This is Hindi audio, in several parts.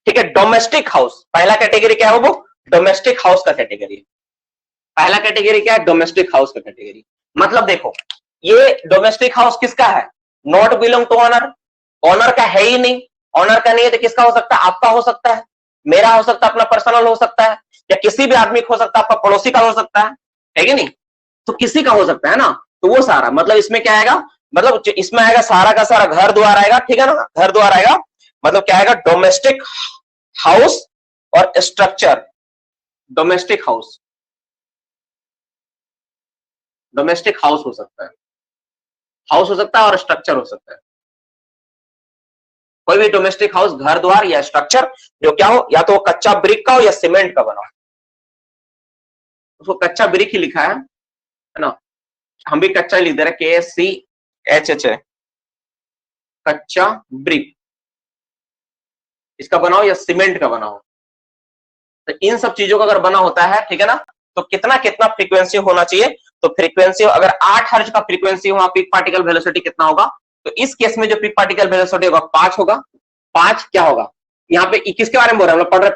ठीक है। डोमेस्टिक हाउस पहला कैटेगरी क्या है, वो डोमेस्टिक हाउस का कैटेगरी। पहला कैटेगरी क्या है, डोमेस्टिक हाउस का कैटेगरी। मतलब देखो ये डोमेस्टिक हाउस किसका है, not belong to owner, owner का है ही नहीं। ऑनर का नहीं है तो किसका हो सकता है, आपका हो सकता है, मेरा हो सकता है, अपना पर्सनल हो सकता है, या किसी भी आदमी का हो सकता है, आपका पड़ोसी का हो सकता है कि नहीं, तो किसी का हो सकता है ना। तो वो सारा मतलब इसमें क्या आएगा, मतलब इसमें आएगा सारा का सारा घर द्वार आएगा, ठीक है ना, घर द्वार आएगा। मतलब क्या आएगा, डोमेस्टिक हाउस और structure. Domestic house, domestic house हो सकता है, हाउस हो सकता है और स्ट्रक्चर हो सकता है। कोई भी डोमेस्टिक हाउस घर द्वार या स्ट्रक्चर जो क्या हो, या तो कच्चा ब्रिक का हो या सीमेंट का बना हो। उसको कच्चा ब्रिक ही लिखा है ना, हम भी कच्चा लिख दे रहे, KCHH, कच्चा ब्रिक इसका बनाओ या सीमेंट का बनाओ। तो इन सब चीजों का अगर बना होता है, ठीक है ना, तो कितना कितना फ्रीक्वेंसी होना चाहिए। तो फ्रीक्वेंसी अगर 8 हर्ट्ज का फ्रीक्वेंसी हो, पीक पार्टिकल वेलोसिटी कितना होगा, तो इस केस में जो पीक पार्टिकल वेलोसिटी होगा 5 होगा। 5 क्या होगा, यहाँ पे किसके बारे में बोल रहे हैं, हम लोग पढ़ रहे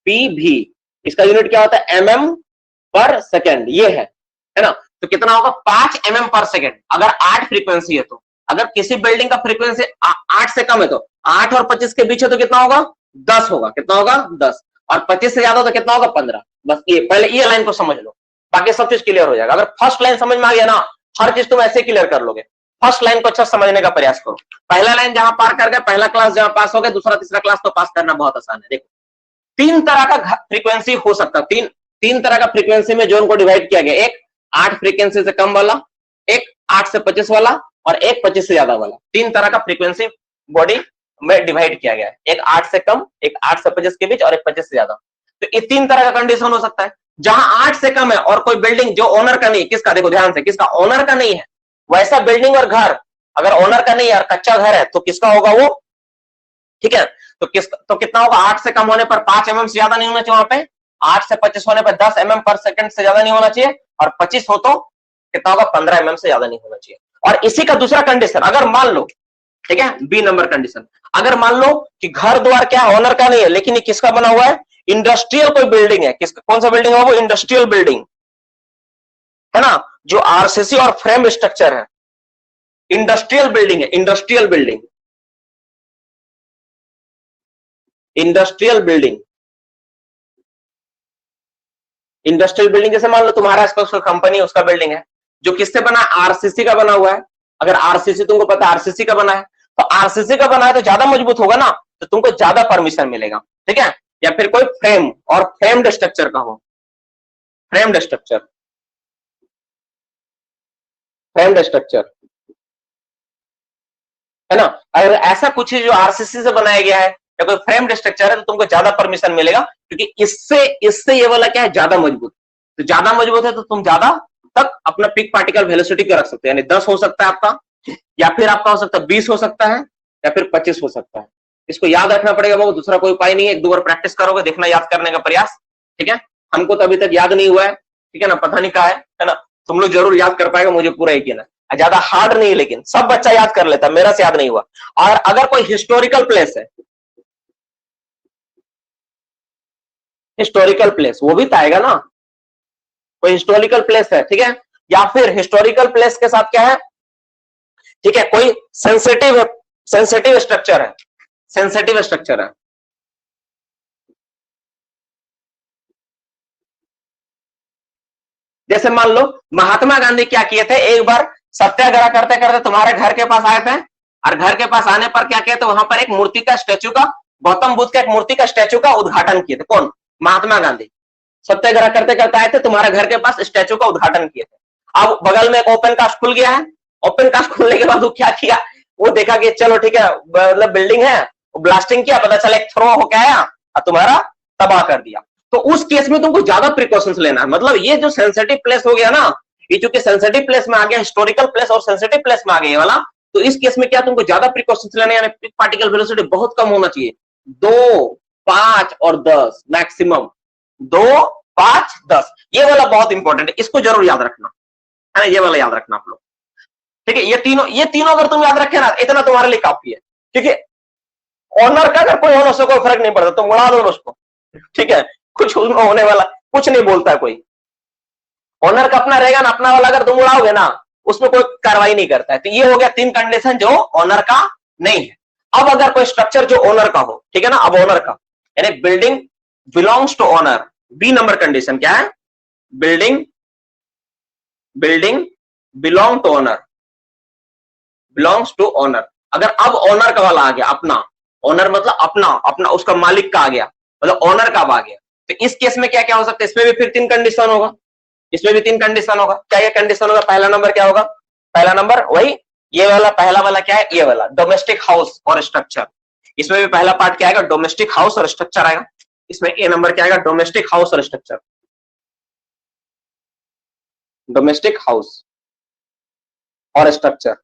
PV, इसका यूनिट क्या होता है, mm/सेकेंड, ये है ना। तो कितना होगा, 5 mm पर सेकेंड। अगर 8 फ्रीक्वेंसी है तो, अगर किसी बिल्डिंग का फ्रीक्वेंसी 8 से कम है तो 8 और 25 के बीच है तो कितना होगा, 10 होगा। कितना होगा, 10। और 25 से ज्यादा हो तो कितना होगा, 15। बस ये पहले ये लाइन को समझ लो, बाकी सब चीज क्लियर हो जाएगा। अगर फर्स्ट लाइन समझ में आ गया ना, हर चीज तुम ऐसे क्लियर कर लोगे। फर्स्ट लाइन को अच्छा समझने का प्रयास करो। पहला लाइन जहां पार कर गए, पहला क्लास जहां पास हो गया, दूसरा तीसरा क्लास तो पास करना बहुत आसान है। देखो 3 तरह का फ्रीक्वेंसी हो सकता है, तीन तरह का फ्रीक्वेंसी में जोन को डिवाइड किया गया। एक 8 फ्रीक्वेंसी से कम वाला, एक 8 से 25 वाला, और एक 25 से ज्यादा वाला। 3 तरह का फ्रीक्वेंसी बॉडी में डिवाइड किया गया है। एक 8 से कम, एक 8 से 25 के बीच, और एक 25 से ज्यादा। तो ये 3 तरह का कंडीशन हो सकता है। जहां 8 से कम है और कोई बिल्डिंग जो ओनर का नहीं, किसका, देखो ध्यान से, किसका, ओनर का नहीं है, वैसा बिल्डिंग और घर अगर ओनर का नहीं है और कच्चा घर है तो किसका होगा वो, ठीक है। तो कितना होगा, 8 से कम होने पर 5 mm से ज्यादा नहीं होना चाहिए वहां पे, 8 से 25 होने पर 10 mm पर सेकंड से ज्यादा नहीं होना चाहिए, और 25 हो तो कितना होगा, 15 mm से ज्यादा नहीं होना चाहिए। और इसी का दूसरा कंडीशन, अगर मान लो, ठीक है, बी नंबर कंडीशन, अगर मान लो कि घर द्वार क्या ओनर का नहीं है, लेकिन ये किसका बना हुआ है, इंडस्ट्रियल कोई बिल्डिंग है, किसका, कौन सा बिल्डिंग है वो, इंडस्ट्रियल बिल्डिंग है ना, जो आरसीसी और फ्रेम स्ट्रक्चर है, इंडस्ट्रियल बिल्डिंग है, industrial building, industrial building, industrial building जैसे मान लो तुम्हारा आसपास कंपनी है, उसका बिल्डिंग है, जो किससे बना, आरसीसी का बना हुआ है। अगर आरसीसी तुमको पता है आरसीसी का बना है, तो आरसीसी का बना है तो ज्यादा मजबूत होगा ना, तो तुमको ज्यादा परमिशन मिलेगा, ठीक है। या फिर कोई फ्रेम और फ्रेम्ड स्ट्रक्चर का हो, फ्रेम्ड स्ट्रक्चर, फ्रेम्ड स्ट्रक्चर है ना। अगर ऐसा कुछ है जो आरसीसी से बनाया गया है या कोई फ्रेम्ड स्ट्रक्चर है तो तुमको ज्यादा परमिशन मिलेगा, क्योंकि इससे इससे ये वाला क्या है, ज्यादा मजबूत। तो ज्यादा मजबूत है तो तुम ज्यादा तक अपना पीक पार्टिकल वेलोसिटी को रख सकते हैं, यानी 10 हो सकता है आपका, या फिर आपका हो सकता है 20 हो सकता है, या फिर 25 हो सकता है। इसको याद रखना पड़ेगा, वो दूसरा कोई उपाय नहीं है। एक दो बार प्रैक्टिस करोगे, देखना, याद करने का प्रयास, ठीक है। हमको तो अभी तक याद नहीं हुआ है, ठीक है ना, पता नहीं कहा है ना। तुम लोग जरूर याद कर पाएगा, मुझे पूरा यकीन है। ज्यादा हार्ड नहीं, लेकिन सब बच्चा याद कर लेता, मेरा से याद नहीं हुआ। और अगर कोई हिस्टोरिकल प्लेस है, हिस्टोरिकल प्लेस वो भी तो आएगा ना, कोई हिस्टोरिकल प्लेस है, ठीक है, या फिर हिस्टोरिकल प्लेस के साथ क्या है, ठीक है, कोई सेंसिटिव है, सेंसिटिव स्ट्रक्चर है, सेंसिटिव स्ट्रक्चर है। जैसे मान लो महात्मा गांधी क्या किए थे, एक बार सत्याग्रह करते करते तुम्हारे घर के पास आए थे, और घर के पास आने पर क्या किया, तो वहां पर एक मूर्ति का स्टैचू का, गौतम बुद्ध का एक मूर्ति का स्टैचू का उद्घाटन किए थे। कौन, महात्मा गांधी। सत्याग्रह करते करते आए थे, तुम्हारे घर के पास स्टैचू का उद्घाटन किए थे। अब बगल में एक ओपन कास्ट खुल गया है, ओपन कास्ट खुलने के बाद वो क्या किया, वो देखा कि चलो ठीक है, मतलब बिल्डिंग है, वो ब्लास्टिंग किया, पता चला एक थ्रो होके आया और तुम्हारा तबाह कर दिया। तो उस केस में तुमको ज्यादा प्रिकॉशंस लेना है। मतलब ये जो सेंसिटिव प्लेस हो गया ना, ये चूंकि सेंसिटिव प्लेस में आ गया, हिस्टोरिकल प्लेस और सेंसिटिव प्लेस में आ गया वाला, तो इस केस में क्या तुमको ज्यादा प्रिकॉशंस लेने, यानी पार्टिकल वेलोसिटी बहुत कम होना चाहिए, 2, 5 और 10 मैक्सिमम, 2, 5, 10, ये वाला बहुत इंपॉर्टेंट है, इसको जरूर याद रखना है ना, ये वाला याद रखना आप लोग, ठीक है। ये तीनों अगर तुम याद रखे ना, इतना तुम्हारे लिए काफी है, ठीक है। ऑनर का अगर कोई होने से कोई फर्क नहीं पड़ता, तो उड़ा दो उसको, ठीक है, कुछ उसमें होने वाला कुछ नहीं बोलता कोई। ऑनर का अपना रहेगा ना, अपना वाला अगर तुम उड़ाओगे ना, उसमें कोई कार्रवाई नहीं करता है। तो ये हो गया 3 कंडीशन जो ऑनर का नहीं है। अब अगर कोई स्ट्रक्चर जो ओनर का हो, ठीक है ना, अब ओनर का यानी building belongs to owner, B number condition क्या है, building belong to owner, belongs to owner. अगर अब ओनर का वाला आ गया, अपना ओनर मतलब अपना अपना उसका मालिक का आ गया, मतलब ओनर का आ गया, तो इस केस में क्या क्या हो सकता है, इसमें भी फिर 3 कंडीशन होगा, इसमें भी 3 कंडीशन होगा। क्या क्या कंडीशन होगा, पहला नंबर क्या होगा, पहला नंबर वही ये वाला, पहला वाला क्या है, ये वाला डोमेस्टिक हाउस और स्ट्रक्चर। इसमें भी पहला पार्ट क्या आएगा, डोमेस्टिक हाउस और स्ट्रक्चर आएगा। इसमें ए नंबर क्या आएगा, डोमेस्टिक हाउस और स्ट्रक्चर, डोमेस्टिक हाउस और स्ट्रक्चर।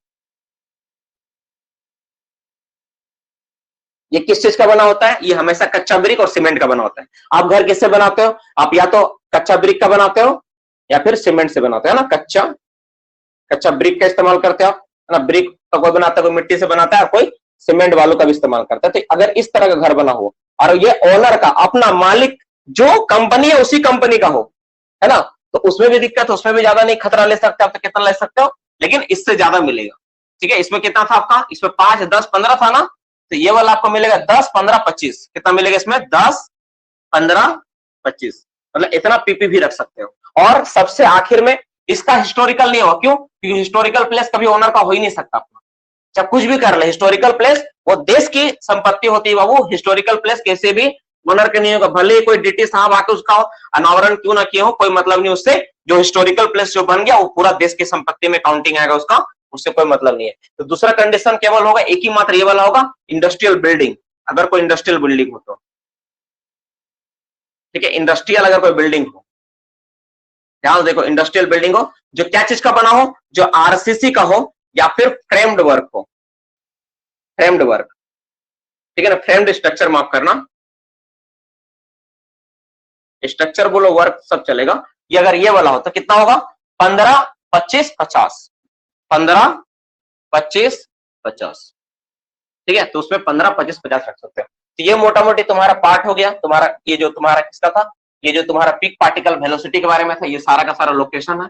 ये किस चीज का बना होता है, ये हमेशा कच्चा ब्रिक और सीमेंट का बना होता है। आप घर किससे बनाते हो, आप या तो कच्चा ब्रिक का बनाते हो या फिर सीमेंट से बनाते हो ना, कच्चा ब्रिक का इस्तेमाल करते हो ना, ब्रिक का कोई बनाता है, कोई मिट्टी से बनाता है, और कोई सीमेंट वालों का भी इस्तेमाल करता है। तो अगर इस तरह का घर बना हो और ये ओनर का अपना मालिक जो कंपनी है उसी कंपनी का हो, है ना, तो उसमें भी दिक्कत, उसमें भी ज्यादा नहीं खतरा ले सकते आप, तो कितना ले सकते हो, लेकिन इससे ज्यादा मिलेगा। ठीक है, इसमें कितना था आपका, इसमें 5, 10, 15 था ना, तो ये वाला आपको मिलेगा 10, 15, 25। कितना मिलेगा इसमें, 10, 15, 25, मतलब इतना पीपी भी रख सकते हो। और सबसे आखिर में इसका हिस्टोरिकल नहीं होगा, क्यों, क्योंकि हिस्टोरिकल प्लेस कभी ओनर का हो ही नहीं सकता अपना, चाहे कुछ भी कर ले। हिस्टोरिकल प्लेस वो देश की संपत्ति होती है बाबू, हिस्टोरिकल प्लेस कैसे भी ओनर के नहीं होगा, भले ही कोई डीटी साहब आके उसका अनावरण क्यों ना किए हो, कोई मतलब नहीं उससे। जो हिस्टोरिकल प्लेस जो बन गया वो पूरा देश की संपत्ति में काउंटिंग आएगा उसका, उससे कोई मतलब नहीं है। तो दूसरा कंडीशन केवल होगा एक ही मात्र ये वाला होगा, इंडस्ट्रियल बिल्डिंग, अगर कोई इंडस्ट्रियल बिल्डिंग हो तो, ठीक है, इंडस्ट्रियल अगर कोई बिल्डिंग हो, ध्यान देखो, इंडस्ट्रियल बिल्डिंग हो जो क्या चीज का बना हो, जो आरसीसी का हो या फिर फ्रेम्ड वर्क हो, फ्रेम्ड वर्क, ठीक है ना, फ्रेम्ड स्ट्रक्चर माफ करना, स्ट्रक्चर बोलो वर्क सब चलेगा। ये अगर ये वाला हो तो कितना होगा, 15, 25, 50, 15, 25, 50, ठीक है, तो उसमें 15, 25, 50 रख सकते हो। तो ये मोटा मोटी तुम्हारा पार्ट हो गया, तुम्हारा ये जो तुम्हारा किसका था, ये जो तुम्हारा पिक पार्टिकल वेलोसिटी के बारे में था, ये सारा का सारा लोकेशन है,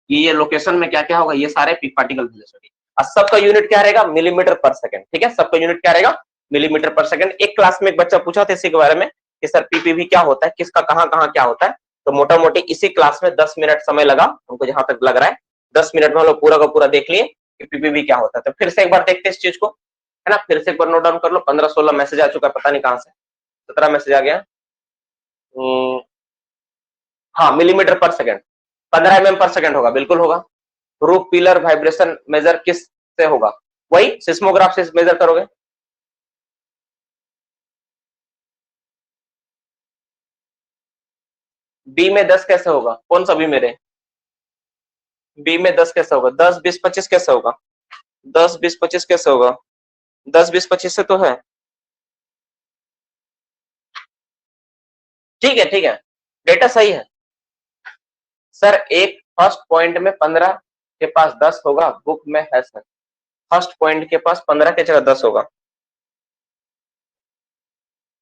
ये लोकेशन में क्या क्या होगा, ये सारे पिक पार्टिकल वेलोसिटी। और सबका यूनिट क्या रहेगा, मिलीमीटर पर सेकंड, ठीक है, सबका यूनिट क्या रहेगा, मिलीमीटर पर सेकंड। एक क्लास में एक बच्चा पूछा था इसी के बारे में कि सर पीपीवी क्या होता है, किसका कहाँ कहाँ क्या होता है, तो मोटा मोटी इसी क्लास में 10 मिनट समय लगा उनको, जहां तक लग रहा है 10 मिनट में हम लोग पूरा का पूरा देख लिए कि पीपीवी क्या होता है। तो फिर से एक बार देखते हैं इस चीज को, है ना, फिर से एक बार नोट डाउन कर लो। 15-16 मैसेज आ चुका है, पता नहीं कहां से 17 मैसेज आ गया। हाँ, मिलीमीटर पर सेकंड, 15 mm पर सेकंड होगा, बिल्कुल होगा। रूफ पिलर वाइब्रेशन मेजर किस से होगा, वही सिस्मोग्राफ से मेजर करोगे। बी में 10 कैसे होगा, कौन सा बी मेरे, बी में 10 कैसे होगा, 10, 20, 25 कैसे होगा, 10, 20, 25 कैसे होगा, 10, 20, 25 से तो है, ठीक है ठीक है, डेटा सही है सर। एक फर्स्ट पॉइंट में 15 के पास 10 होगा, बुक में है सर, फर्स्ट पॉइंट के पास 15 के जगह 10 होगा,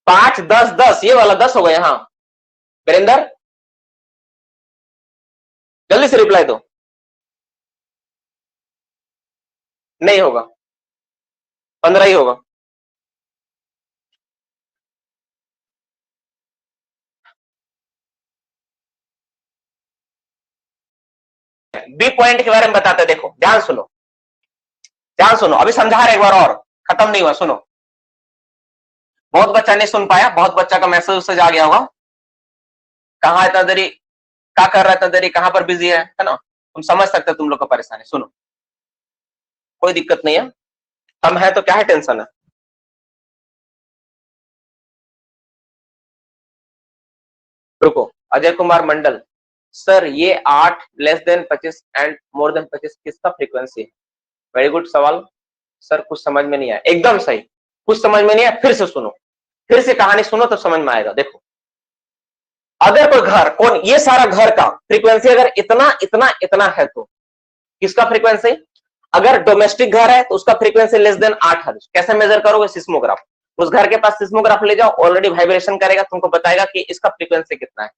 5, 10, 10, ये वाला 10 होगा यहाँ। वीरेंद्र जल्दी से रिप्लाई दो, नहीं होगा, 15 ही होगा। बी पॉइंट के बारे में बताते, देखो ध्यान सुनो, ध्यान सुनो, अभी समझा रहे एक बार और, खत्म नहीं हुआ, सुनो। बहुत बच्चा नहीं सुन पाया, बहुत बच्चा का मैसेज उससे जा गया होगा, कहाँ इतना देरी, क्या कर रहा है इतना देरी, कहां पर बिजी है ना, तुम समझ सकते हो तुम लोग का परेशानी। सुनो, कोई दिक्कत नहीं है, हम है तो क्या है टेंशन है। रुको, अजय कुमार मंडल, सर ये 8 less than 25 and more than 25 किसका फ्रीक्वेंसी है, वेरी गुड सवाल सर, कुछ समझ में नहीं आया, एकदम सही, कुछ समझ में नहीं आया, फिर से सुनो, फिर से कहानी सुनो तो समझ में आएगा। देखो, अगर कोई घर, कौन, ये सारा घर का फ्रीक्वेंसी अगर इतना इतना इतना है तो किसका फ्रीक्वेंसी, अगर डोमेस्टिक घर है तो उसका फ्रीक्वेंसी लेस देन 8 हर्ट्ज, कैसे मेजर करोगे, सिस्मोग्राफ। उस घर के पास सिस्मोग्राफ ले जाओ, ऑलरेडी वाइब्रेशन करेगा, तुमको बताएगा कि इसका फ्रीक्वेंसी कितना है।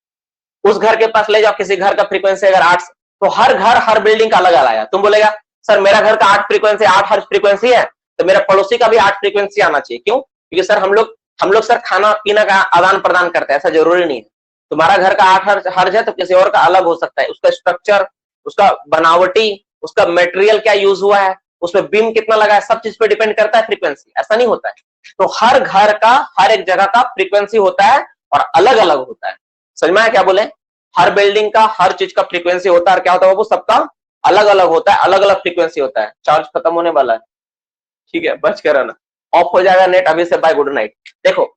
उस घर के पास ले जाओ, किसी घर का फ्रीक्वेंसी अगर 8, तो हर घर हर बिल्डिंग का अलग अलग आया। तुम बोलेगा सर मेरा घर का 8 फ्रीक्वेंसी 8 हर्ट्ज फ्रीक्वेंसी है, तो मेरा पड़ोसी का भी 8 फ्रीक्वेंसी आना चाहिए। क्यों? क्योंकि सर हम लोग सर खाना पीना का आदान प्रदान करते हैं, ऐसा जरूरी नहीं है। तुम्हारा घर का 8 हर्ट्ज है तो किसी और का अलग हो सकता है। उसका स्ट्रक्चर, उसका बनावटी, उसका मटेरियल क्या यूज हुआ है, उसमें बीम कितना लगा है, सब चीज पे डिपेंड करता है फ्रीक्वेंसी। ऐसा नहीं होता है। तो हर घर का हर एक जगह का फ्रीक्वेंसी होता है और अलग अलग होता है। समझ में आया क्या बोले? हर बिल्डिंग का हर चीज का फ्रीक्वेंसी होता है और क्या होता है वो सबका अलग अलग होता है, अलग अलग फ्रीक्वेंसी होता है। चार्ज खत्म होने वाला है, ठीक है, बच कर रहना। ऑफ हो जाएगा नेट अभी से, बाय, गुड नाइट। देखो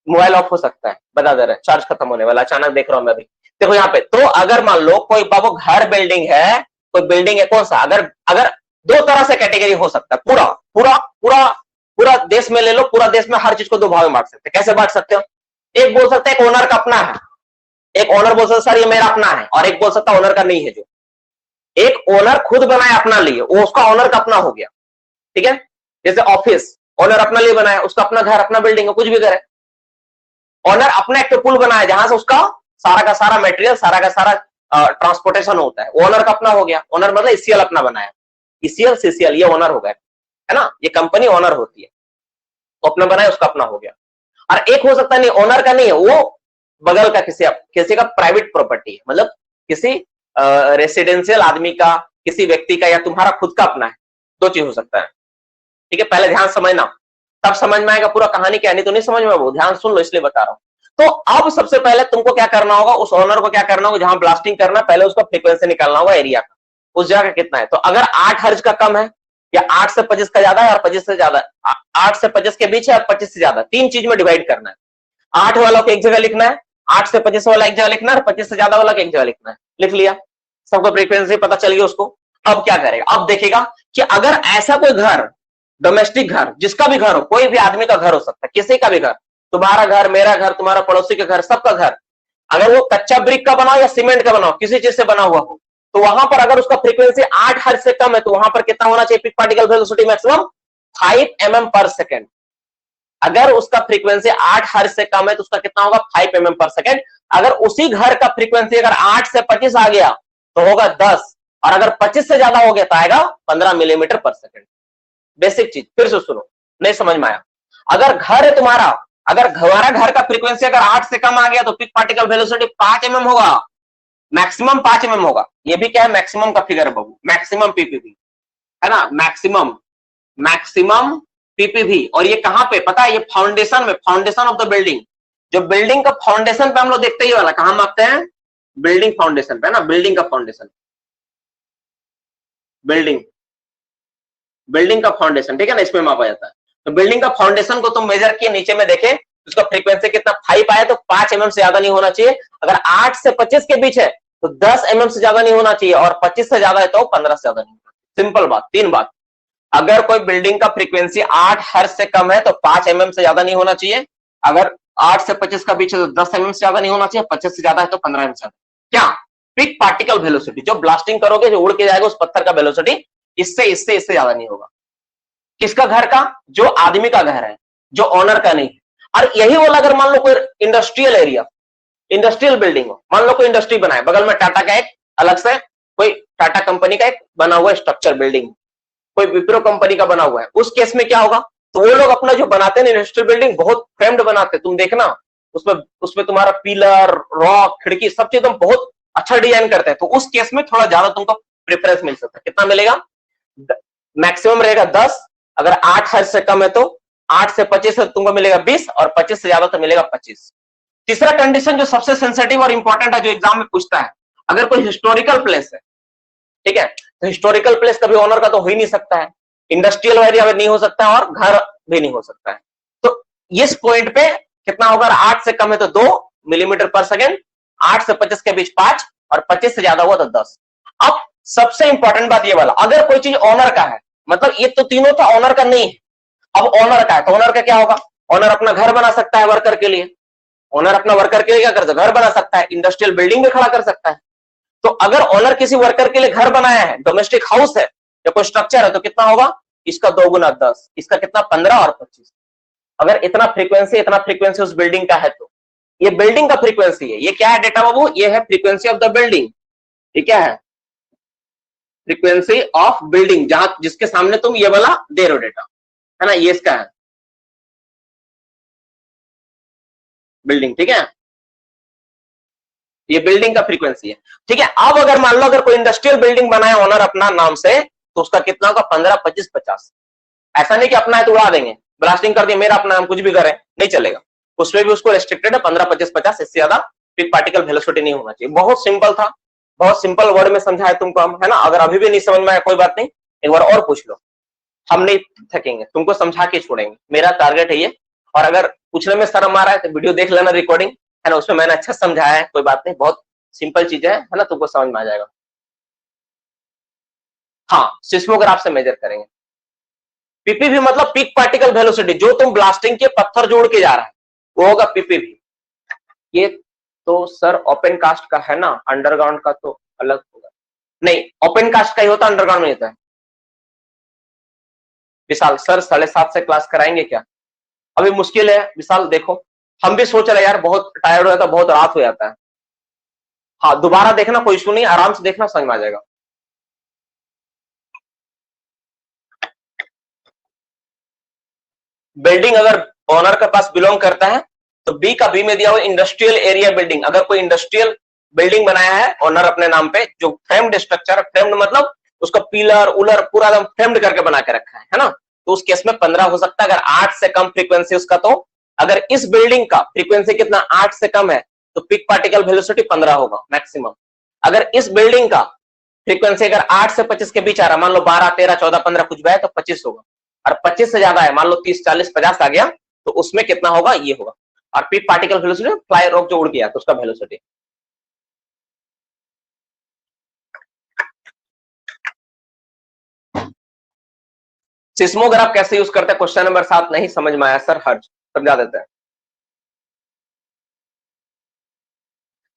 मोबाइल ऑफ हो सकता है, बता दे रहे, चार्ज खत्म होने वाला, अचानक देख रहा हूं मैं अभी। देखो यहाँ पे, तो अगर मान लो कोई बाबू घर बिल्डिंग है, कोई बिल्डिंग है, कौन सा, अगर दो तरह से कैटेगरी हो सकता है। पूरा पूरा पूरा पूरा देश में ले लो, पूरा देश में हर चीज को दो भाग में बांट सकते हैं। कैसे बांट सकते हो? एक बोल सकते हैं एक ओनर का अपना है, एक ओनर बोल सकता है सर ये मेरा अपना है, और एक बोल सकता है ओनर का नहीं है। जो एक ओनर खुद बनाया अपना लिए, वो उसका ओनर का अपना हो गया, ठीक है। जैसे ऑफिस ओनर अपना लिए बनाया, उसका अपना घर, अपना बिल्डिंग है, कुछ भी करे। ओनर अपना एक पुल बनाया जहां से उसका सारा का सारा मटेरियल, सारा का सारा ट्रांसपोर्टेशन होता है, ओनर का अपना हो गया। ओनर मतलब ईसीएल अपना बनाया, ईसीएल सीसीएल ये ओनर हो गया, है ना, ये कंपनी ओनर होती है, वो अपना बनाया, उसका अपना हो गया। और एक हो सकता है नहीं, ओनर का नहीं है, वो बगल का किसी का प्राइवेट प्रॉपर्टी है, मतलब किसी रेसिडेंशियल आदमी का, किसी व्यक्ति का, या तुम्हारा खुद का अपना है। दो चीज हो सकता है, ठीक है। पहले ध्यान समझना, तब समझ में आएगा पूरा कहानी क्या, नहीं तो नहीं समझ में। वो ध्यान सुन लो इसलिए बता रहा हूं। तो अब सबसे पहले तुमको क्या करना होगा, उस ओनर को क्या करना होगा, जहां ब्लास्टिंग करना, पहले उसका फ्रीक्वेंसी निकालना होगा एरिया का, उस जगह का कितना है। तो अगर 8 हर्ट्ज का कम है, या 8 से 25 का ज्यादा है, और 25 से ज्यादा, 8 से 25 के बीच है और 25 से ज्यादा, तीन चीज में डिवाइड करना है। 8 वालों को एक जगह लिखना है, 8 से 25 वाला एक जगह लिखना है, और 25 से ज्यादा वाला एक जगह लिखना है। लिख लिया, सबको फ्रीक्वेंसी पता चल गई उसको। अब क्या करेगा, अब देखेगा कि अगर ऐसा कोई घर, डोमेस्टिक घर, जिसका भी घर हो, कोई भी आदमी का घर हो सकता है, किसी का भी घर, तुम्हारा घर, मेरा घर, तुम्हारा पड़ोसी का घर, सबका घर, अगर वो कच्चा ब्रिक का बनाओ या सीमेंट का बनाओ, किसी चीज से बना हुआ हो, तो वहां पर अगर उसका फ्रीक्वेंसी 8 हर्ट्ज से कम है, तो वहां पर कितना होना चाहिए peak particle velocity maximum? 5 mm पर सेकेंड। अगर उसका फ्रीक्वेंसी 8 हर्ट्ज से कम है तो उसका कितना होगा? 5 mm पर सेकेंड। अगर उसी घर का फ्रीक्वेंसी अगर 8 से 25 आ गया तो होगा 10, और अगर 25 से ज्यादा हो गया तो आएगा 15 मिलीमीटर पर सेकेंड। बेसिक चीज फिर से सुनो, नहीं समझ में आया? अगर घर है तुम्हारा, अगर हमारा घर का फ्रीक्वेंसी अगर 8 से कम आ गया तो पीक पार्टिकल वेलोसिटी 5 mm होगा, मैक्सिमम 5 mm होगा। ये भी क्या है? मैक्सिमम का फिगर है बाबू, मैक्सिमम पीपीवी, है ना, मैक्सिमम पीपीवी। और ये कहां पे पता है? ये फाउंडेशन में, फाउंडेशन ऑफ द बिल्डिंग। जो बिल्डिंग का फाउंडेशन पे हम लोग देखते ही वाला, कहां मापते हैं? बिल्डिंग फाउंडेशन पे, है ना, बिल्डिंग का फाउंडेशन, बिल्डिंग का फाउंडेशन, ठीक है ना, इसमें मापा जाता है। तो बिल्डिंग का फाउंडेशन को तुम मेजर किए, नीचे में देखे उसका फ्रीक्वेंसी कितना 5 आया, तो 5 mm से ज्यादा नहीं होना चाहिए। अगर 8 से 25 के बीच है तो 10 mm से ज्यादा नहीं होना चाहिए, और 25 से ज्यादा है तो 15 से ज्यादा नहीं होना चाहिए। सिंपल बात, तीन बात। अगर कोई बिल्डिंग का फ्रीक्वेंसी 8 हर्ट्ज से कम है तो 5 mm से ज्यादा नहीं होना चाहिए, अगर 8 से 25 का बीच है तो 10 mm से ज्यादा नहीं होना चाहिए, 25 से ज्यादा है तो 15 mm से ज्यादा। क्या? पीक पार्टिकल वेलोसिटी, जो ब्लास्टिंग करोगे, जो उड़ के जाएगा उस पत्थर का वेलोसिटी इससे ज्यादा नहीं होगा। किसका घर का? जो आदमी का घर है, जो ओनर का नहीं है। और यही वाला अगर मान लो कोई इंडस्ट्रियल एरिया, इंडस्ट्रियल बिल्डिंग हो, मान लो कोई इंडस्ट्री बनाए, बगल में टाटा का एक अलग से कोई टाटा कंपनी का एक बना हुआ स्ट्रक्चर बिल्डिंग, कोई विप्रो कंपनी का बना हुआ है, उस केस में क्या होगा? तो वो लोग अपना जो बनाते हैं इंडस्ट्रियल बिल्डिंग बहुत फ्रेम्ड बनाते हैं, तुम देखना उसमें तुम्हारा पिलर, रॉक, खिड़की, सब चीज एकदम बहुत अच्छा डिजाइन करते हैं। तो उस केस में थोड़ा ज्यादा तुमको प्रेफरेंस मिल सकता है। कितना मिलेगा? मैक्सिमम रहेगा 10, अगर 8 हर्ट्ज से कम है तो 8 से 25 है तो तुमको मिलेगा 20, और 25 से ज्यादा तो मिलेगा 25। तीसरा कंडीशन जो सबसे सेंसिटिव और इंपॉर्टेंट है, जो एग्जाम में पूछता है, अगर कोई हिस्टोरिकल प्लेस है, ठीक है, तो हिस्टोरिकल प्लेस कभी ओनर का तो हो ही नहीं सकता है, इंडस्ट्रियल एरिया में नहीं हो सकता है, और घर भी नहीं हो सकता है। तो इस पॉइंट पे कितना होगा? 8 से कम है तो 2 मिलीमीटर पर सेकेंड, 8 से 25 के बीच 5, और 25 से ज्यादा हुआ तो 10। अब सबसे इंपॉर्टेंट बात ये वाला, अगर कोई चीज ओनर का है, मतलब ये तो तीनों था, ओनर का नहीं है, अब ओनर का है, तो ओनर का क्या होगा? ओनर अपना घर बना सकता है वर्कर के लिए, ओनर अपना वर्कर के लिए क्या कर सकता है? घर बना सकता है, इंडस्ट्रियल बिल्डिंग भी खड़ा कर सकता है। तो अगर ओनर किसी वर्कर के लिए घर बनाया है, डोमेस्टिक हाउस है या कोई स्ट्रक्चर है, तो कितना होगा? इसका 2 गुना 10, इसका कितना? 15 और 25। अगर इतना फ्रीक्वेंसी उस बिल्डिंग का है तो ये बिल्डिंग का फ्रीक्वेंसी है। ये क्या है डेटा बाबू? ये है फ्रीक्वेंसी ऑफ द बिल्डिंग। ये क्या है? फ्रीक्वेंसी ऑफ बिल्डिंग, जहां जिसके सामने तुम ये वाला दे रहे हो डेटा, है ना, ये इसका है बिल्डिंग, ठीक है, ये बिल्डिंग का फ्रीक्वेंसी है, ठीक है। अब अगर मान लो अगर कोई इंडस्ट्रियल बिल्डिंग बनाए ओनर अपना नाम से, तो उसका कितना होगा? 15, 25, 50। ऐसा नहीं कि अपना है तो उड़ा देंगे, ब्लास्टिंग कर दिया, मेरा अपना हम कुछ भी करें नहीं चलेगा, उसमें भी उसको रेस्ट्रिक्टेड है 15, 25, 50, इससे ज्यादा पिक पार्टिकल वेलोसिटी नहीं होना चाहिए। बहुत सिंपल था, बहुत सिंपल वर्ड में समझाया तुमको हम, है ना। अगर अभी भी नहीं समझ में आया कोई बात नहीं, एक बार और पूछ लो, हम नहीं थकेंगे, तुमको समझा के छोड़ेंगे, मेरा टारगेट है ये। और अगर पूछने में शर्म आ रहा है तो वीडियो देख लेना रिकॉर्डिंग, है ना, उसमें मैंने अच्छा समझाया है, कोई बात नहीं, बहुत सिंपल चीज है ना, तुमको समझ में आ जाएगा। हाँ, सिस्मोग्राफ से मेजर करेंगे। पीपीवी मतलब पीक पार्टिकल वेलोसिटी, जो तुम ब्लास्टिंग के पत्थर जोड़ के जा रहा है वो होगा पीपीवी। ये तो सर ओपन कास्ट का है ना, अंडरग्राउंड का तो अलग होगा। नहीं, ओपन कास्ट का ही होता, अंडरग्राउंड में होता है। विशाल सर 7:30 से क्लास कराएंगे क्या? अभी मुश्किल है विशाल, देखो हम भी सोच रहे यार, बहुत टायर्ड हो जाता, बहुत रात हो जाता है। हाँ, दोबारा देखना, कोई इशू नहीं, आराम से देखना, समझ में आ जाएगा। बिल्डिंग अगर ओनर के पास बिलोंग करता है तो बी का बी में दिया हुआ इंडस्ट्रियल एरिया बिल्डिंग, अगर कोई इंडस्ट्रियल बिल्डिंग बनाया है ओनर अपने नाम पे, जो फ्रेम्ड स्ट्रक्चर, फ्रेम्ड मतलब उसका पिलर उलर पूरा एकदम फ्रेम्ड करके बना के रखा है ना, तो उस केस में 15 हो सकता है। अगर 8 से कम फ्रीक्वेंसी उसका, तो अगर इस बिल्डिंग का फ्रीक्वेंसी कितना 8 से कम है तो पिक पार्टिकल वेलोसिटी 15 होगा मैक्सिमम। अगर इस बिल्डिंग का फ्रीक्वेंसी अगर 8 से 25 के बीच आ रहा है, मान लो 12, 13, 14, 15 कुछ भी है, तो 25 होगा। और 25 से ज्यादा है, मान लो 30, 40, 50 आ गया, तो उसमें कितना होगा? ये होगा। और peak particle velocity, fly rock जो उड़ गया तो उसका वेलोसिटी। सिस्मोग्राफ कैसे यूज करते हैं? क्वेश्चन नंबर 7 नहीं समझ में आया सर, हर्ज समझा देते हैं।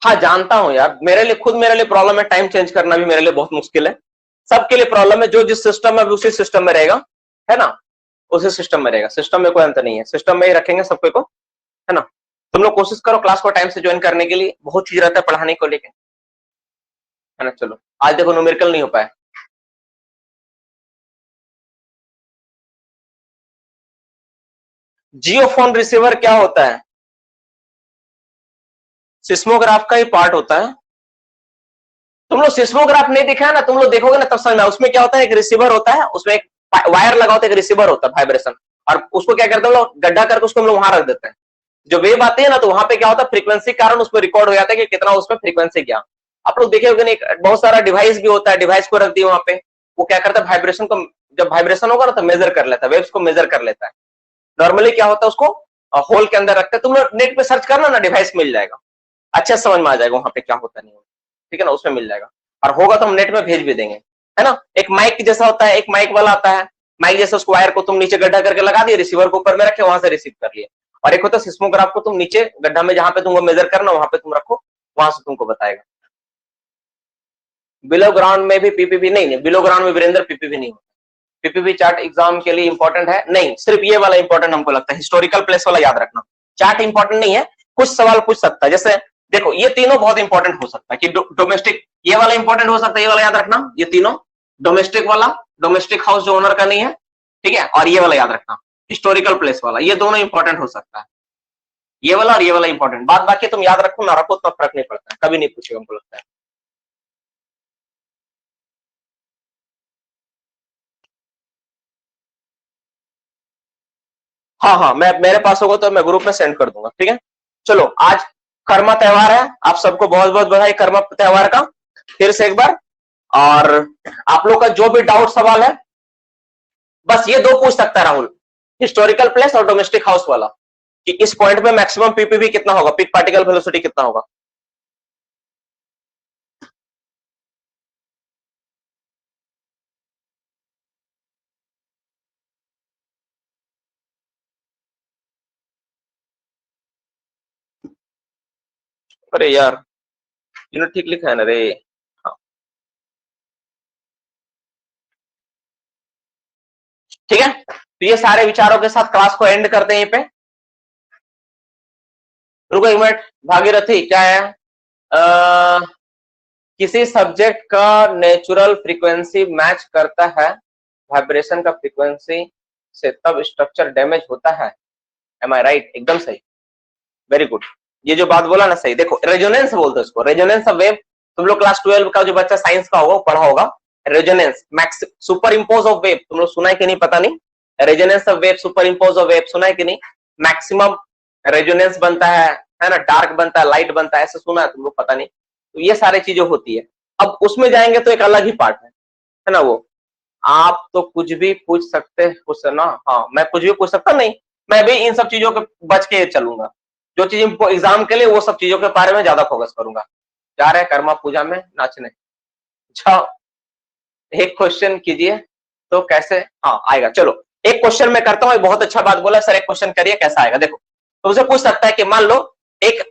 हाँ जानता हूं यार, मेरे लिए प्रॉब्लम है, टाइम चेंज करना भी मेरे लिए बहुत मुश्किल है। सबके लिए प्रॉब्लम है, जो जिस सिस्टम में उसी सिस्टम में रहेगा, है ना, उसी सिस्टम में रहेगा, सिस्टम में कोई अंतर नहीं है, सिस्टम में ही रखेंगे सबको को, है ना। तुम लोग कोशिश करो क्लास को टाइम से ज्वाइन करने के लिए, बहुत चीज रहता है पढ़ाने को लेके, है ना। चलो आज देखो न्यूमेरिकल नहीं हो पाया। जियोफोन रिसीवर क्या होता है? सिस्मोग्राफ का ही पार्ट होता है। तुम लोग सिस्मोग्राफ नहीं देखा है ना, तुम लोग देखोगे ना तब समझ में। उसमें क्या होता है, एक रिसीवर होता है, उसमें एक वायर लगा होता है, एक रिसीवर होता है वाइब्रेशन, और उसको क्या करते हैं लोग, गड्ढा करके उसको हम लोग वहां रख देते हैं। जो वेव आती है ना, तो वहां पे क्या होता है, फ्रीक्वेंसी के कारण उसमें रिकॉर्ड हो जाता है कि कितना उसमें फ्रीक्वेंसी गया। आप लोग देखे होंगे, बहुत सारा डिवाइस भी होता है, डिवाइस को रख दिया वहां पे, वो क्या करता है, वाइब्रेशन को, जब वाइब्रेशन होगा ना तो मेजर कर लेता है, वेव्स को मेजर कर लेता है। नॉर्मली क्या होता है, उसको होल के अंदर रखते हैं। तुम लोग नेट पे सर्च करना ना, डिवाइस मिल जाएगा, अच्छा समझ में आ जाएगा वहां पे क्या होता नहीं होता, ठीक है ना, उसमें मिल जाएगा। और होगा तो हम नेट में भेज भी देंगे, है ना। एक माइक जैसा होता है, एक माइक वाला आता है, माइक जैसा, उसको वायर को तुम नीचे गड्ढा करके लगा दिए, रिसीवर को ऊपर में रखे, वहां से रिसीव कर लिए। और एक होता है सिस्मोग्राफ को तुम नीचे गड्ढा में, जहां पे तुमको मेजर करना वहां पे तुम रखो, वहां से तुमको बताएगा। बिलो ग्राउंड में भी पीपीवी नहीं, बिलो ग्राउंड में वीरेंद्र पीपीवी नहीं होता। पीपीवी चार्ट एग्जाम के लिए इंपॉर्टेंट है नहीं, सिर्फ ये वाला इंपॉर्टेंट हमको लगता है, हिस्टोरिकल प्लेस वाला याद रखना। चार्ट इंपॉर्टेंट नहीं है, कुछ सवाल पूछ सकता है, जैसे देखो ये तीनों बहुत इंपॉर्टेंट हो सकता है कि डोमेस्टिक, ये वाला इंपॉर्टेंट हो सकता है, ये वाला याद रखना, ये तीनों डोमेस्टिक वाला, डोमेस्टिक हाउस जो ओनर का नहीं है, ठीक है, और ये वाला याद रखना, हिस्टोरिकल प्लेस वाला, ये दोनों इंपॉर्टेंट हो सकता है, ये वाला और ये वाला इंपॉर्टेंट। बात बाकी तुम याद रखो ना रखो, उतना फर्क नहीं पड़ता है, कभी नहीं पूछेगा हमको लगता है। हाँ हाँ, मैं मेरे पास होगा तो मैं ग्रुप में सेंड कर दूंगा, ठीक है। चलो आज कर्मा त्योहार है, आप सबको बहुत बहुत बधाई कर्मा त्योहार का, फिर से एक बार। और आप लोग का जो भी डाउट सवाल है, बस ये दो पूछ सकता है राहुल, हिस्टोरिकल प्लेस और डोमेस्टिक हाउस वाला, कि इस पॉइंट पे मैक्सिमम पीपीवी कितना होगा, पिक पार्टिकल वेलोसिटी कितना होगा। अरे यार, इन्होंने ठीक लिखा है ना रे। हाँ ठीक है, तो ये सारे विचारों के साथ क्लास को एंड करते हैं यहीं पे। रुको एक मिनट, भागीरथी क्या है? किसी सब्जेक्ट का नेचुरल फ्रीक्वेंसी मैच करता है वाइब्रेशन का फ्रीक्वेंसी से, तब स्ट्रक्चर डैमेज होता है। एम आई राइट? एकदम सही, वेरी गुड। ये जो बात बोला ना सही। देखो रेजोनेंस बोलते हैं इसको, रेजोनेंस ऑफ वेव। तुम लोग क्लास 12 का जो बच्चा साइंस का होगा पढ़ा होगा, resonance max super impose of wave, तुम लोग सुना है कि नहीं पता नहीं। Resonance of wave, super impose of wave सुना है कि नहीं? मैक्सिमम रेजोनेंस बनता है ना, डार्क बनता है, लाइट बनता है, ऐसे सुना है तुम लोग पता नहीं। तो ये सारी चीजें होती है। अब उसमें जाएंगे तो एक अलग ही पार्ट है ना वो। आप तो कुछ भी पूछ सकते हो ना, हाँ मैं कुछ भी पूछ सकता नहीं, मैं भी इन सब चीजों के बच के चलूंगा। जो चीज एग्जाम के लिए, वो सब चीजों के बारे में ज्यादा फोकस करूंगा। जा रहे कर्मा पूजा में नाचने, जाओ एक क्वेश्चन कीजिए तो कैसे, हाँ आएगा। चलो एक क्वेश्चन मैं करता हूँ, बहुत अच्छा बात बोला सर, एक क्वेश्चन करिए कैसा आएगा। देखो तुमसे पूछ सकता है कि मान लो एक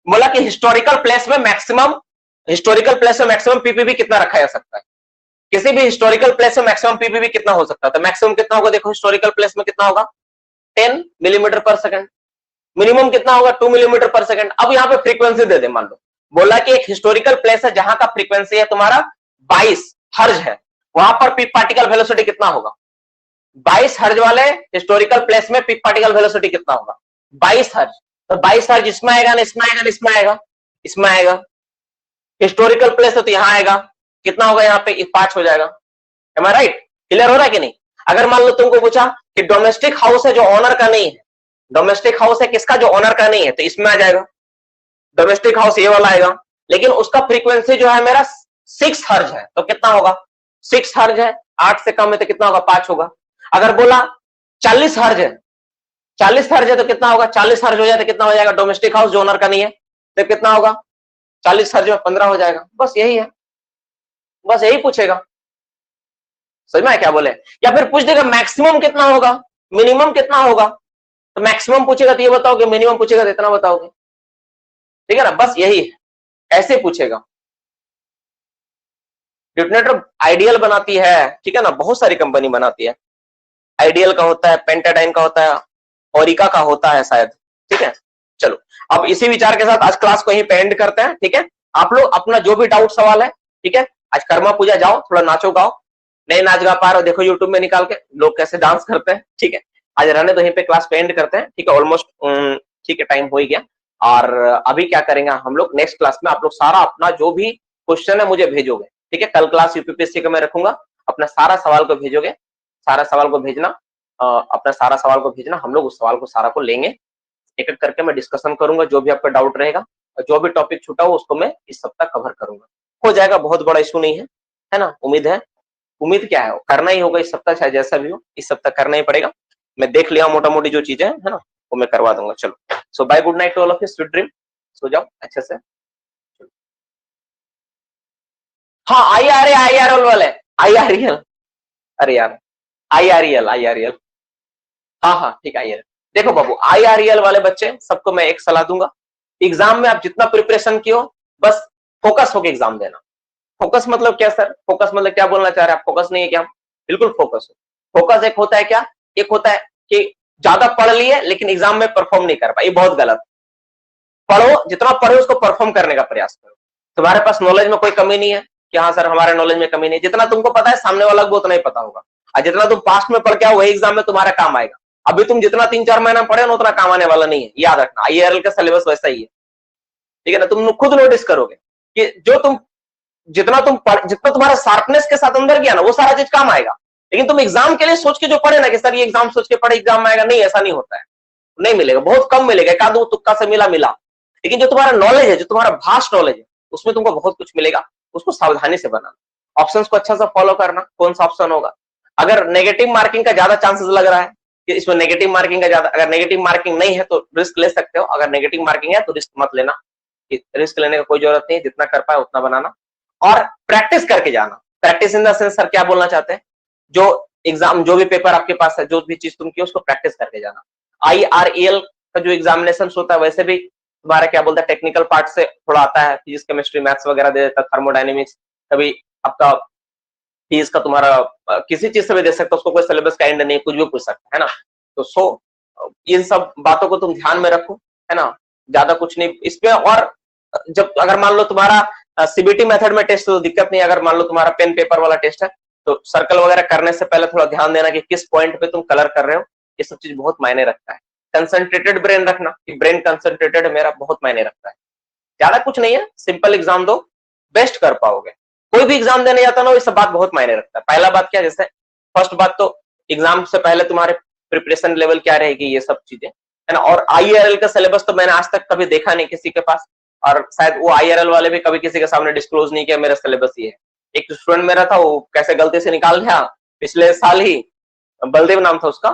बोला कि हिस्टोरिकल प्लेस में मैक्सिमम पीपीवी कितना रखा जा सकता है। किसी भी हिस्टोरिकल प्लेस में मैक्सिमम पीपीवी कितना हो सकता है? तो मैक्सिमम कितना होगा? देखो हिस्टोरिकल प्लेस में कितना होगा? 10 मिलीमीटर पर सेकंड। मिनिमम कितना होगा? 2 मिलीमीटर पर सेकंड। अब यहाँ पे फ्रीक्वेंसी दे दे, मान लो बोला कि एक हिस्टोरिकल प्लेस है जहां का फ्रीक्वेंसी है तुम्हारा 22 हर्ज है, वहां पर पीक पार्टिकल वेलोसिटी कितना होगा? 22 हर्ज वाले हिस्टोरिकल प्लेस में पीक पार्टिकल वेलोसिटी कितना होगा? 22 हर्ज। तो 22 हर्ज इसमें आएगा ना, इसमें आएगा ना, इसमें आएगा, इसमें आएगा। हिस्टोरिकल प्लेस है तो यहां आएगा, कितना होगा यहाँ पे? 5 हो जाएगा। एम आई राइट? क्लियर हो रहा है कि नहीं? अगर मान लो तुमको पूछा कि डोमेस्टिक हाउस है जो ऑनर का नहीं है, डोमेस्टिक हाउस है किसका? जो ऑनर का नहीं है, तो इसमें आ जाएगा डोमेस्टिक हाउस, ये वाला आएगा। लेकिन उसका फ्रीक्वेंसी जो है मेरा 6 हर्ज है, तो कितना होगा? 6 हर्ज है, 8 से कम है तो कितना होगा? 5 होगा। अगर बोला 40 हर्ज है, 40 हर्ज है तो कितना होगा? 40 हर्ज हो जाए तो कितना हो जाएगा? डोमेस्टिक हाउस जो ओनर का नहीं है, तो कितना होगा? 40 हर्ज में 15 हो जाएगा। बस यही है, बस यही पूछेगा। समझ में आया क्या बोले? या फिर पूछ देगा मैक्सिमम कितना होगा, मिनिमम कितना होगा। तो मैक्सिमम पूछेगा तो ये बताओगे, मिनिमम पूछेगा तो इतना बताओगे। ठीक है ना? बस यही है, ऐसे पूछेगा। डिटोनेटर आइडियल बनाती है, ठीक है ना, बहुत सारी कंपनी बनाती है। आइडियल का होता है, पेंटाडाइन का होता है, ओरिका का होता है शायद। ठीक है, चलो अब इसी विचार के साथ आज क्लास को यहीं पे एंड करते हैं। ठीक है, आप लोग अपना जो भी डाउट सवाल है, ठीक है, आज कर्मा पूजा जाओ, थोड़ा नाचो गाओ। नहीं नाच गा पा रहे हो, देखो यूट्यूब में निकाल के लोग कैसे डांस करते हैं। ठीक है, आज रहने तो यहीं पे क्लास पे एंड करते हैं। ठीक है, ऑलमोस्ट ठीक है, टाइम हो ही गया। और अभी क्या करेंगे हम लोग, नेक्स्ट क्लास में आप लोग सारा अपना जो भी क्वेश्चन है मुझे भेजोगे। ठीक है, कल क्लास यूपीपीएससी का मैं रखूंगा, अपना सारा सवाल को भेजोगे, सारा सवाल को भेजना, अपना सारा सवाल को भेजना, हम लोग उस सवाल को सारा को लेंगे, एक एक करके मैं डिस्कशन करूंगा, जो भी आपका डाउट रहेगा और जो भी टॉपिक छूटा हो उसको मैं इस सप्ताह कवर करूंगा। हो जाएगा, बहुत बड़ा इशू नहीं है ना? उम्मीद है, उम्मीद क्या है, करना ही होगा इस सप्ताह, चाहे जैसा भी हो इस सप्ताह करना ही पड़ेगा। मैं देख लिया मोटा मोटी जो चीजें है ना, वो मैं करवा दूंगा। चलो, so bye, good night to all of you, sweet dream, सो जाओ अच्छे से। हाँ आई आर एल वाले, IREL, अरे यार आई आर एल, हाँ हाँ ठीक है, IREL। देखो बाबू, IREL वाले बच्चे सबको मैं एक सलाह दूंगा, एग्जाम में आप जितना प्रिपरेशन किए हो, बस फोकस होकर एग्जाम देना। फोकस मतलब क्या सर? फोकस मतलब क्या बोलना चाह रहे हैं आप? फोकस नहीं है क्या? बिल्कुल फोकस हो। फोकस एक होता है क्या? एक होता है कि ज्यादा पढ़ लिए लेकिन एग्जाम में परफॉर्म नहीं कर पाए, ये बहुत गलत। पढ़ो, जितना पढ़ो उसको परफॉर्म करने का प्रयास करो। तुम्हारे पास नॉलेज में कोई कमी नहीं है कि हाँ सर हमारे नॉलेज में कमी नहीं, जितना तुमको पता है सामने वाला को उतना ही पता होगा, और जितना तुम पास्ट में पढ़ के आओ वही एग्जाम में तुम्हारा काम आएगा। अभी तुम जितना 3-4 महीना पढ़े ना उतना काम आने वाला नहीं है, याद रखना। IRL का सिलेबस वैसा ही है, ठीक है ना? तुम खुद नोटिस करोगे कि जो तुम जितना तुम्हारा शार्पनेस के साथ अंदर गया ना, वो सारा चीज काम आएगा। लेकिन तुम एग्जाम के लिए सोच के जो पढ़े ना कि सर ये एग्जाम सोच के पढ़े एग्जाम में आएगा, नहीं, ऐसा नहीं होता है, नहीं मिलेगा, बहुत कम मिलेगा, एक आध तुक्का से मिला। लेकिन जो तुम्हारा नॉलेज है, जो तुम्हारा भास्ट नॉलेज है, उसमें तुमको बहुत कुछ मिलेगा। उसको सावधानी से बनाना, ऑप्शंस को अच्छा से फॉलो करना, कौन सा ऑप्शन होगा। अगर नेगेटिव मार्किंग का ज्यादा चांसेस लग रहा है कि इसमें नेगेटिव मार्किंग का ज्यादा, अगर नेगेटिव मार्किंग नहीं है तो रिस्क ले सकते हो, अगर नेगेटिव मार्किंग है तो रिस्क मत लेना, रिस्क लेने का कोई जरूरत नहीं है, जितना कर पाए उतना बनाना और प्रैक्टिस करके जाना। Practice in the sense sir क्या बोलना चाहते हैं, जो एग्जाम, जो भी पेपर आपके पास है, जो भी चीज तुम की उसको प्रैक्टिस करके जाना। IREL का जो एग्जामिनेशन होता है वैसे भी तुम्हारा क्या बोलता है, टेक्निकल पार्ट से थोड़ा आता है, फिजिक्स केमिस्ट्री मैथ्स वगैरह दे देता है, थर्मोडायनेमिक्स, कभी आपका फीस का तुम्हारा किसी चीज से भी दे सकता है, उसको कोई सिलेबस का एंड नहीं, कुछ भी पूछ सकता है ना। तो इन सब बातों को तुम ध्यान में रखो, है ना। ज्यादा कुछ नहीं इसमें। और जब अगर मान लो तुम्हारा सीबीटी मेथड में टेस्ट तो दिक्कत नहीं, अगर मान लो तुम्हारा पेन पेपर वाला टेस्ट है तो सर्कल वगैरह करने से पहले थोड़ा ध्यान देना कि किस पॉइंट पे तुम कलर कर रहे हो, ये सब चीज बहुत मायने रखता है। कंसंट्रेटेड ब्रेन रखना कि ब्रेन कंसंट्रेटेड है मेरा, बहुत मायने रखता है। ज्यादा कुछ नहीं है, सिंपल एग्जाम दो, बेस्ट कर पाओगे। कोई भी एग्जाम देने जाता ना, ये सब बात बहुत मायने रखता है। पहला बात क्या, जैसे फर्स्ट बात तो एग्जाम से पहले तुम्हारे प्रिपरेशन लेवल क्या रहेगी, ये सब चीजें है ना। और आईआरएल का सिलेबस तो मैंने आज तक कभी देखा नहीं किसी के पास, और शायद वो आईआरएल वाले भी कभी किसी के सामने डिस्क्लोज नहीं किया मेरा सिलेबस ये है। एक स्टूडेंट मेरा था, वो कैसे गलती से निकाल गया पिछले साल ही, बलदेव नाम था उसका,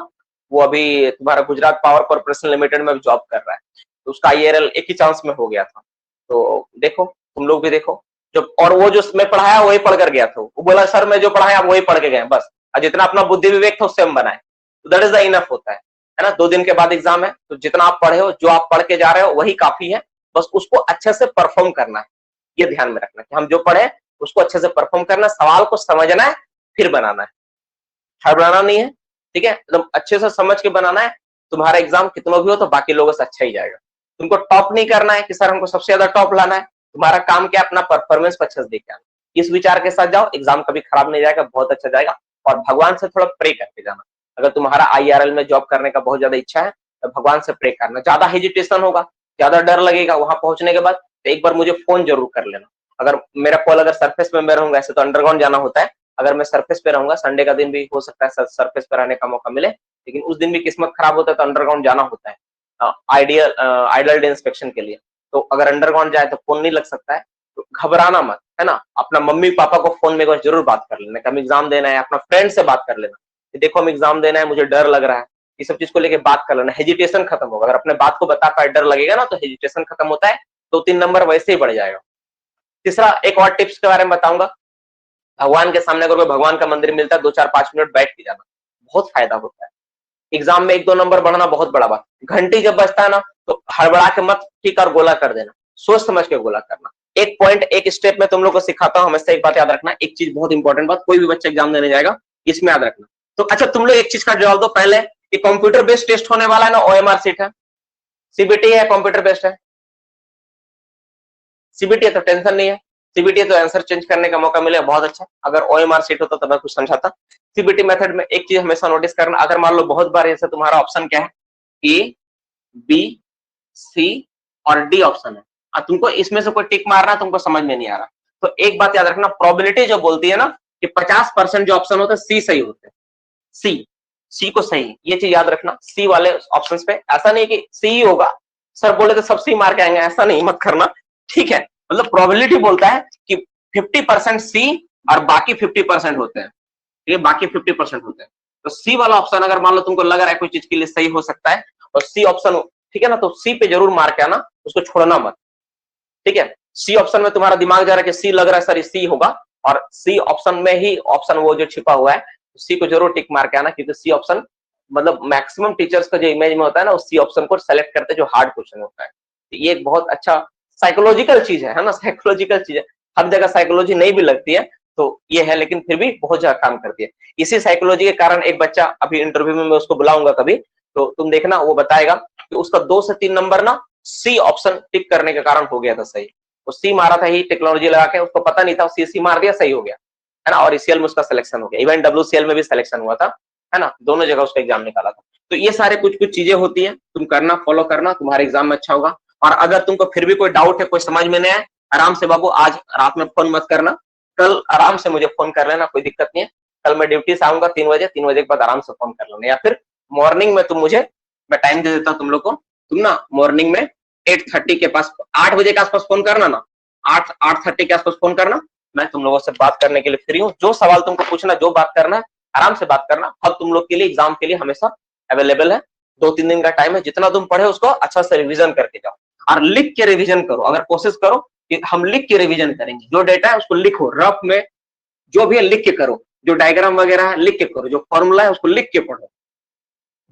वो अभी तुम्हारा गुजरात पावर कॉर्पोरेशन लिमिटेड में जॉब कर रहा है, तो उसका आईआरएल एक ही चांस में हो गया था। तो देखो, तुम लोग भी देखो जो, और वो जो मैं पढ़ाया वही पढ़ कर गया था, वो बोला सर मैं जो पढ़ाया वही पढ़ के गए बस, और जितना अपना बुद्धि विवेक था उससे हम बनाए, तो दैट इज द इनफ होता है ना। 2 दिन के बाद एग्जाम है, तो जितना आप पढ़े हो, जो आप पढ़ के जा रहे हो वही काफी है, बस उसको अच्छे से परफॉर्म करना है। ये ध्यान में रखना कि हम जो पढ़े उसको अच्छे से परफॉर्म करना, सवाल को समझना है फिर बनाना है, हड़बड़ाना नहीं है, ठीक है, एकदम अच्छे से समझ के बनाना है। तुम्हारा एग्जाम कितना भी हो तो बाकी लोगों से अच्छा ही जाएगा। तुमको टॉप नहीं करना है कि सर हमको सबसे ज्यादा टॉप लाना है, तुम्हारा काम क्या, अपना परफॉर्मेंस को अच्छे से देख आना। इस विचार के साथ जाओ, एग्जाम कभी खराब नहीं जाएगा, बहुत अच्छा जाएगा। और भगवान से थोड़ा प्रे करके जाना। अगर तुम्हारा आईआरएल में जॉब करने का बहुत ज्यादा इच्छा है तो भगवान से प्रे करना। ज्यादा हेजिटेशन होगा, ज्यादा डर लगेगा वहां पहुंचने के बाद, तो एक बार मुझे फोन जरूर कर लेना। अगर मेरा कॉल अगर सरफेस में मैं रहूंगा, ऐसे तो अंडरग्राउंड जाना होता है, अगर मैं सरफेस पे रहूंगा, संडे का दिन भी हो सकता है सरफेस पे रहने का मौका मिले, लेकिन उस दिन भी किस्मत खराब होता है तो अंडरग्राउंड जाना होता है आइडल डे इंस्पेक्शन के लिए। तो अगर अंडरग्राउंड जाए तो फोन नहीं लग सकता है, तो घबराना मत, है ना। अपना मम्मी पापा को फोन में जरूर बात कर लेना कि हम एग्जाम देना है, अपना फ्रेंड से बात कर लेना कि देखो हम एग्जाम देना है, मुझे डर लग रहा है, ये सब चीज को लेके बात कर लेना, हेजिटेशन खत्म होगा। अगर अपने बात को बता पाए, डर लगेगा ना, तो हेजिटेशन खत्म होता है, 2-3 नंबर वैसे ही बढ़ जाएगा। तीसरा, एक और टिप्स के बारे में बताऊंगा, भगवान के सामने अगर कोई भगवान का मंदिर मिलता है, 2-4-5 मिनट बैठ के जाना, बहुत फायदा होता है। एग्जाम में 1-2 नंबर बढ़ना बहुत बड़ा बात। घंटी जब बजता है ना, तो हड़बड़ा के मत ठीक और गोला कर देना, सोच समझ के गोला करना। एक पॉइंट, एक स्टेप में तुम लोग को सिखाता हूं, हमेशा एक बात याद रखना, एक चीज बहुत इंपॉर्टेंट बात, कोई भी बच्चा एग्जाम देने जाएगा इसमें याद रखना। तो अच्छा, तुम लोग एक चीज का जवाब दो पहले कि कंप्यूटर बेस्ड टेस्ट होने वाला है ना, ओएमआर सीट है, सीबीटी है, कंप्यूटर बेस्ड है? सीबीटी है तो टेंशन नहीं है, सीबीटी है तो आंसर चेंज करने का मौका मिले, बहुत अच्छा। अगर ओएमआर सीट होता तो मैं कुछ समझाता। सीबीटी मेथड में एक चीज हमेशा नोटिस करना, अगर मान लो बहुत बार जैसे तुम्हारा ऑप्शन क्या है, ए, बी, सी और डी ऑप्शन है, और तुमको इसमें से कोई टिक मारना, तुमको समझ में नहीं आ रहा, तो एक बात याद रखना, प्रोबेबिलिटी जो बोलती है ना कि 50% जो ऑप्शन होते हैं सी सही होते हैं, सी को सही, ये चीज याद रखना। सी वाले ऑप्शंस पे ऐसा नहीं कि सी ही होगा, सर बोले तो सब सी मार के आएंगे, ऐसा नहीं, मत करना, ठीक है। मतलब प्रोबेबिलिटी बोलता है कि 50% सी और बाकी 50% होते हैं, ये बाकी 50% होते हैं। तो सी वाला ऑप्शन अगर मान लो तुमको लग रहा है कोई चीज के लिए सही हो सकता है, और सी ऑप्शन, ठीक है ना, तो सी पे जरूर मार के आना, उसको छोड़ना मत, ठीक है। सी ऑप्शन में तुम्हारा दिमाग जा रहा है कि सी लग रहा है सर सी होगा, और सी ऑप्शन में ही ऑप्शन वो जो छिपा हुआ है, सी को जरूर टिक मार के आना, क्योंकि सी ऑप्शन मतलब मैक्सिमम टीचर्स का जो इमेज में होता है ना, उस सी ऑप्शन को सेलेक्ट करते जो हार्ड क्वेश्चन होता है। तो ये एक बहुत अच्छा साइकोलॉजिकल चीज है ना, साइकोलॉजिकल चीज है। हर जगह साइकोलॉजी नहीं भी लगती है, तो ये है, लेकिन फिर भी बहुत ज्यादा काम करती है। इसी साइकोलॉजी के कारण एक बच्चा, अभी इंटरव्यू में मैं उसको बुलाऊंगा कभी, तो तुम देखना वो बताएगा कि उसका 2 से 3 नंबर ना सी ऑप्शन टिक करने के कारण हो गया था सही। वो सी मारा था ही टेक्नोलॉजी लगा के, उसको पता नहीं था, सी मार दिया, सही हो गया, है ना। और ईसीएल में उसका सिलेक्शन हो गया, इवन डब्ल्यूसीएल में भी सिलेक्शन हुआ था, है ना, दोनों जगह उसका एग्जाम निकाला था। तो ये सारे कुछ कुछ चीजें होती है, तुम करना, फॉलो करना, तुम्हारे एग्जाम में अच्छा होगा। और अगर तुमको फिर भी कोई डाउट है, कोई समझ में नहीं आए, आराम से बाबू आज रात में फोन मत करना, कल आराम से मुझे फोन कर लेना, कोई दिक्कत नहीं है। कल मैं ड्यूटी से आऊंगा 3 बजे, 3 बजे के बाद आराम से फोन कर लेना, या फिर मॉर्निंग में तुम मुझे, मैं टाइम दे देता हूँ तुम लोग को, तुम ना मॉर्निंग में 8:30 के पास, 8 बजे के आसपास फोन करना ना, 8:30 के आसपास फोन करना, मैं तुम लोगों से बात करने के लिए फ्री हूँ। जो सवाल तुमको पूछना, जो बात करना है, आराम से बात करना। अब तुम लोग के लिए एग्जाम के लिए हमेशा अवेलेबल है, 2-3 दिन का टाइम है, जितना तुम पढ़े उसको अच्छा से रिवीजन करके जाओ, और लिख के रिवीजन करो। अगर कोशिश करो कि हम लिख के रिवीजन करेंगे, जो डेटा है उसको लिखो, रफ में जो भी है लिख के करो, जो डायग्राम वगैरह है लिख के करो, जो फॉर्मूला है उसको लिख के पढ़ो,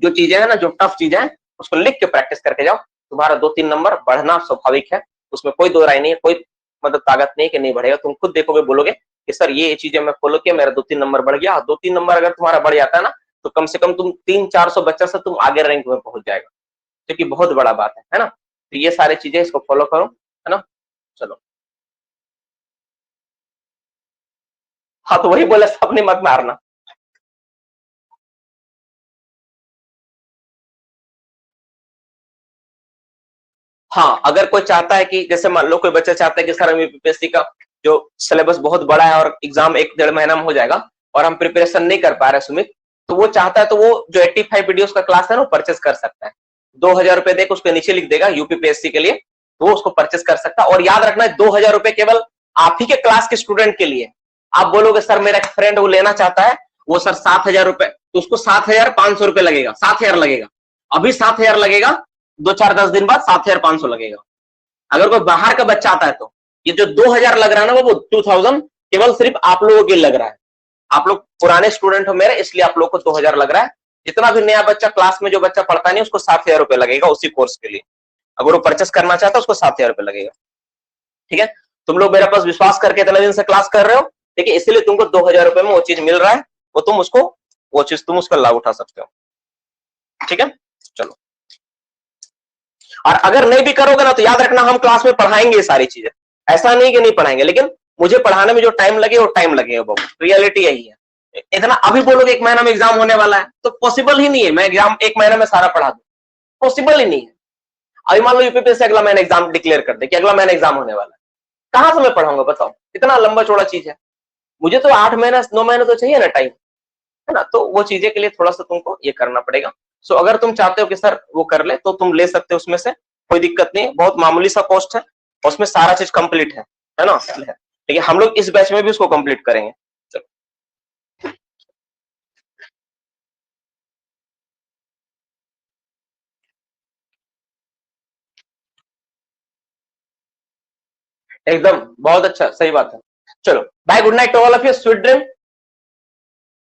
जो चीजें है ना, जो टफ चीजें हैं उसको लिख के प्रैक्टिस करके जाओ। तुम्हारा 2-3 नंबर बढ़ना स्वाभाविक है, उसमें कोई दो राय नहीं है, कोई मतलब ताकत नहीं है कि नहीं बढ़ेगा। तुम खुद देखोगे, बोलोगे कि सर ये चीजें मैं फॉलो किया, मेरा 2-3 नंबर बढ़ गया। 2-3 नंबर अगर तुम्हारा बढ़ जाता है ना, तो कम से कम तुम 300-400 बच्चा से तुम आगे रैंक में पहुंच जाएगा, जो कि बहुत बड़ा बात है ना। तो ये सारी चीजें इसको फॉलो करो, है ना। चलो, हाँ तो वही बोले, सपने मत मारना। हाँ, अगर कोई चाहता है कि जैसे मान लो कोई बच्चा चाहता है कि सर हम यूपीएससी का जो सिलेबस बहुत बड़ा है और एग्जाम 1-1.5 महीना में हो जाएगा और हम प्रिपरेशन नहीं कर पा रहे सुमित, तो वो चाहता है तो वो जो 85 वीडियोस का क्लास है ना, वो परचेस कर सकता है। 2,000 रुपए देकर उसके नीचे लिख देगा यूपीपीएससी के लिए, तो वो उसको परचेस कर सकता है। और याद रखना है 2,000 रुपए केवल आप ही के क्लास के स्टूडेंट के लिए। आप बोलोगे सर मेरा एक फ्रेंड वो लेना चाहता है, वो सर 7,000 रुपए, तो उसको 7,500 रुपए लगेगा, 7,000 लगेगा, अभी 7,000 लगेगा, 2-4-10 दिन बाद 7,500 लगेगा। अगर कोई बाहर का बच्चा आता है तो ये जो 2,000 लग रहा है ना, वो 2,000 केवल सिर्फ आप लोगों के लग रहा है। आप लोग पुराने स्टूडेंट हो मेरे, इसलिए आप लोग को 2,000 लग रहा है। जितना भी नया बच्चा क्लास में जो बच्चा पढ़ता नहीं, उसको 7,000 रुपए लगेगा उसी कोर्स के लिए। अगर वो परचेस करना चाहता है उसको 7,000 रुपए लगेगा। ठीक है, तुम लोग मेरे पास विश्वास करके इतने दिन से क्लास कर रहे हो, ठीक है, इसीलिए तुमको 2,000 रुपए में वो चीज मिल रहा है, वो तुम उसको, वो चीज तुम उसका लाभ उठा सकते हो। ठीक है, चलो। और अगर नहीं भी करोगे ना तो याद रखना हम क्लास में पढ़ाएंगे ये सारी चीजें, ऐसा नहीं कि नहीं पढ़ाएंगे, लेकिन मुझे पढ़ाने में जो टाइम लगे वो टाइम लगेगा बाबू, रियलिटी यही है। इतना अभी बोलोगे 1 महीना में एग्जाम होने वाला है, तो पॉसिबल ही नहीं है मैं एग्जाम 1 महीना में सारा पढ़ा दूं, पॉसिबल ही नहीं है। अभी मान लो यूपीपीएससी अगला महीना एग्जाम डिक्लेयर कर दे कि अगला महीना एग्जाम होने वाला है, कहां से मैं पढ़ाऊंगा बताओ, इतना लंबा चौड़ा चीज है। मुझे तो 8 महीना 9 महीने तो चाहिए ना टाइम, है ना। तो वो चीजें के लिए थोड़ा सा तुमको ये करना पड़ेगा। सो अगर तुम चाहते हो कि सर वो कर ले तो तुम ले सकते हो, उसमें से कोई दिक्कत नहीं है, बहुत मामूली सा कॉस्ट है, उसमें सारा चीज कंप्लीट है ना। ठीक है, हम लोग इस बैच में भी उसको कंप्लीट करेंगे। चलो, एकदम बहुत अच्छा, सही बात है। चलो bye, good night to all of you, sweet dream.